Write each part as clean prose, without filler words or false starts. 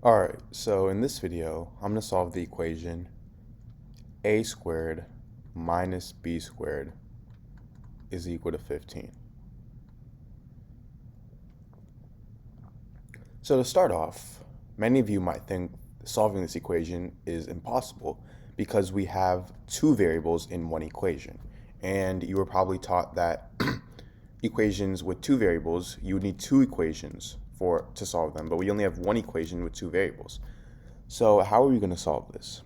Alright, so in this video, I'm going to solve the equation a squared minus b squared is equal to 15. So to start off, many of you might think solving this equation is impossible because we have two variables in one equation. And you were probably taught that equations with two variables, you would need two equations to solve them, but we only have one equation with two variables. So how are we going to solve this?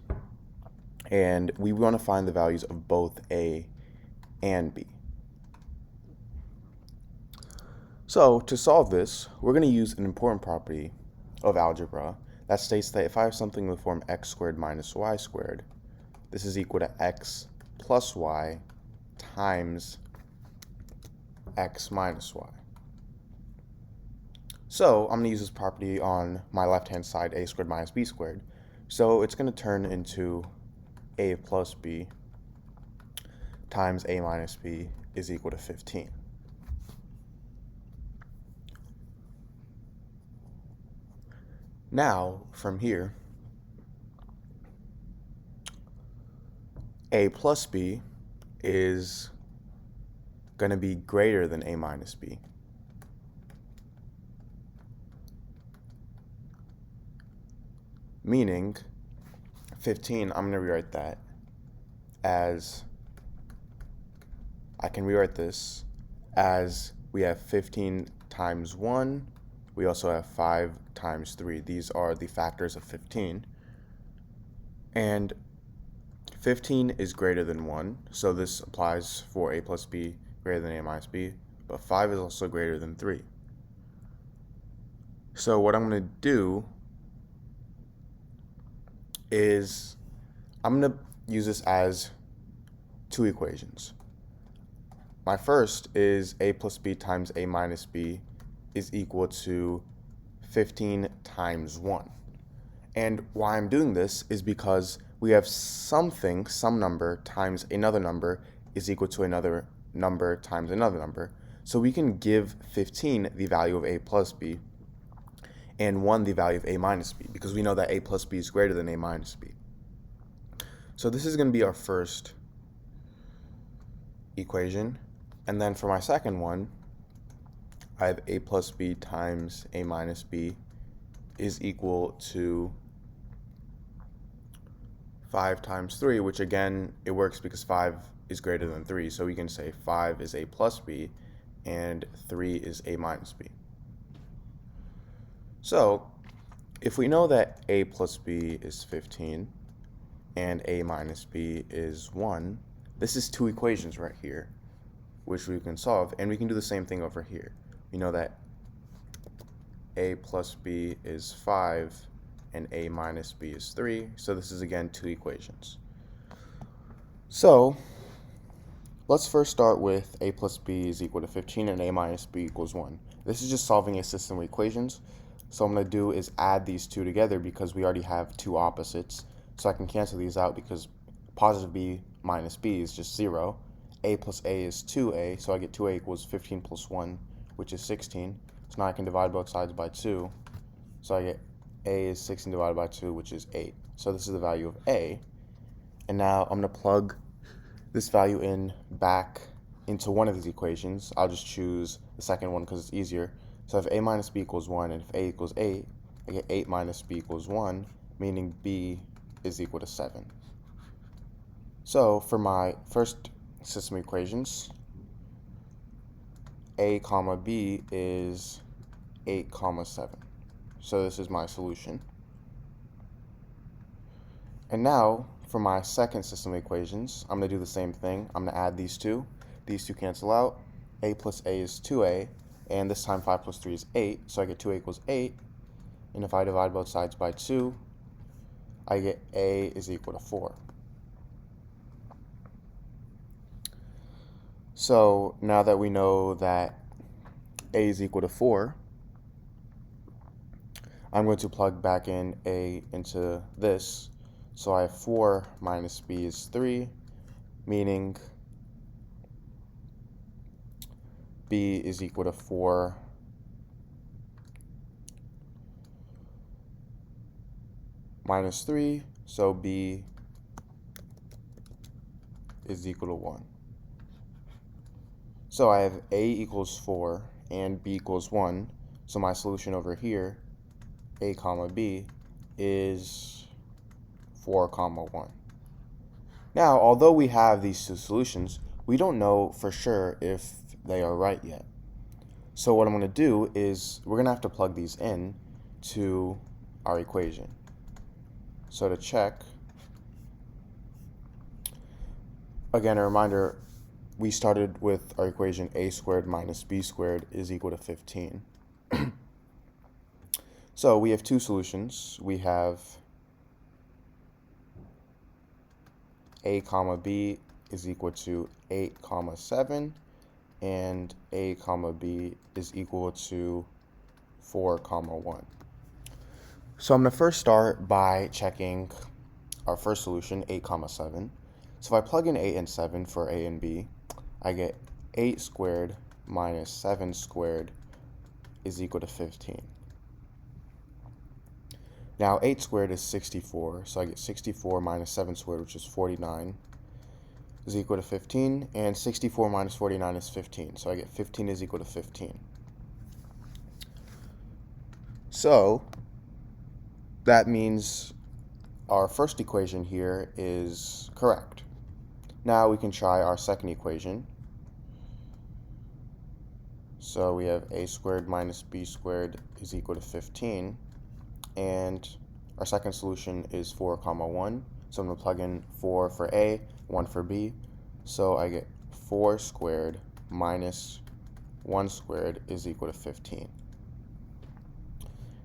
And we want to find the values of both a and b. So to solve this, we're going to use an important property of algebra that states that if I have something in the form x squared minus y squared, this is equal to x plus y times x minus y. So I'm going to use this property on my left-hand side, a squared minus b squared. So it's going to turn into a plus b times a minus b is equal to 15. Now, from here, a plus b is going to be greater than a minus b. Meaning, 15, I'm going to rewrite that as, I can rewrite this as we have 15 times 1, we also have 5 times 3. These are the factors of 15. And 15 is greater than 1, so this applies for a plus b greater than a minus b, but 5 is also greater than 3. So what I'm going to do is I'm going to use this as two equations. My first is a plus b times a minus b is equal to 15 times 1. And why I'm doing this is because we have something, some number times another number is equal to another number times another number. So we can give 15 the value of a plus b and 1 the value of a minus b, because we know that a plus b is greater than a minus b. So this is going to be our first equation. And then for my second one, I have a plus b times a minus b is equal to 5 times 3, which again, it works because 5 is greater than 3. So we can say 5 is a plus b and 3 is a minus b. So if we know that a plus b is 15 and a minus b is 1, this is two equations right here, which we can solve, and we can do the same thing over here. We know that a plus b is 5 and a minus b is 3, so this is again two equations. So let's first start with a plus b is equal to 15 and a minus b equals 1. This is just solving a system of equations. So what I'm going to do is add these two together because we already have two opposites. So I can cancel these out because positive b minus b is just 0. A plus a is 2a, so I get 2a equals 15 plus 1, which is 16. So now I can divide both sides by 2. So I get a is 16 divided by 2, which is 8. So this is the value of a. And now I'm going to plug this value in back into one of these equations. I'll just choose the second one because it's easier. So if a minus b equals 1 and if a equals 8, I get 8 minus b equals 1, meaning b is equal to 7. So for my first system equations, a comma b is 8 comma 7. So this is my solution. And now for my second system equations, I'm going to do the same thing. I'm going to add these two. These two cancel out. A plus a is 2a, and this time 5 plus 3 is 8, so I get 2a equals 8. And if I divide both sides by 2, I get a is equal to 4. So now that we know that a is equal to 4, I'm going to plug back in a into this. So I have 4 minus b is 3, meaning b is equal to 4 minus 3, so b is equal to 1. So I have a equals 4 and b equals 1, so my solution over here, a comma b, is 4 comma 1. Now, although we have these two solutions, we don't know for sure if they are right yet. So what I'm going to do is we're going to have to plug these in to our equation. So to check, again, a reminder, we started with our equation a squared minus b squared is equal to 15. So we have two solutions. We have a comma b is equal to 8 comma 7, and a comma b is equal to 4 comma 1. So I'm going to first start by checking our first solution, 8 comma 7. So if I plug in 8 and 7 for a and b, I get 8 squared minus 7 squared is equal to 15. Now 8 squared is 64, so I get 64 minus 7 squared, which is 49, is equal to 15, and 64 minus 49 is 15, so I get 15 is equal to 15. So that means our first equation here is correct. Now we can try our second equation. So we have a squared minus b squared is equal to 15, and our second solution is 4 comma 1. So I'm going to plug in 4 for a, 1 for b. So I get 4 squared minus 1 squared is equal to 15.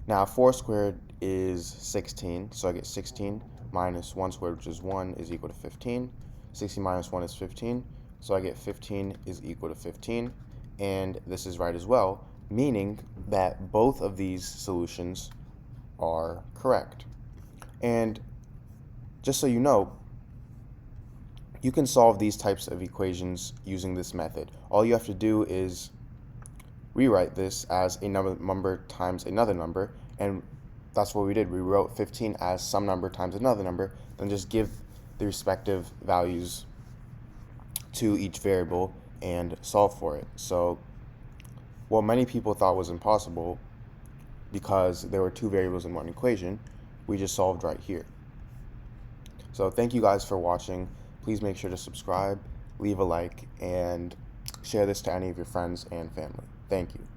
Now 4 squared is 16, so I get 16 minus 1 squared, which is 1, is equal to 15. 16 minus 1 is 15, so I get 15 is equal to 15. And this is right as well, meaning that both of these solutions are correct. And just so you know, you can solve these types of equations using this method. All you have to do is rewrite this as a number times another number, and that's what we did. We wrote 15 as some number times another number, then just give the respective values to each variable and solve for it. So what many people thought was impossible, because there were two variables in one equation, we just solved right here. So thank you guys for watching. Please make sure to subscribe, leave a like, and share this to any of your friends and family. Thank you.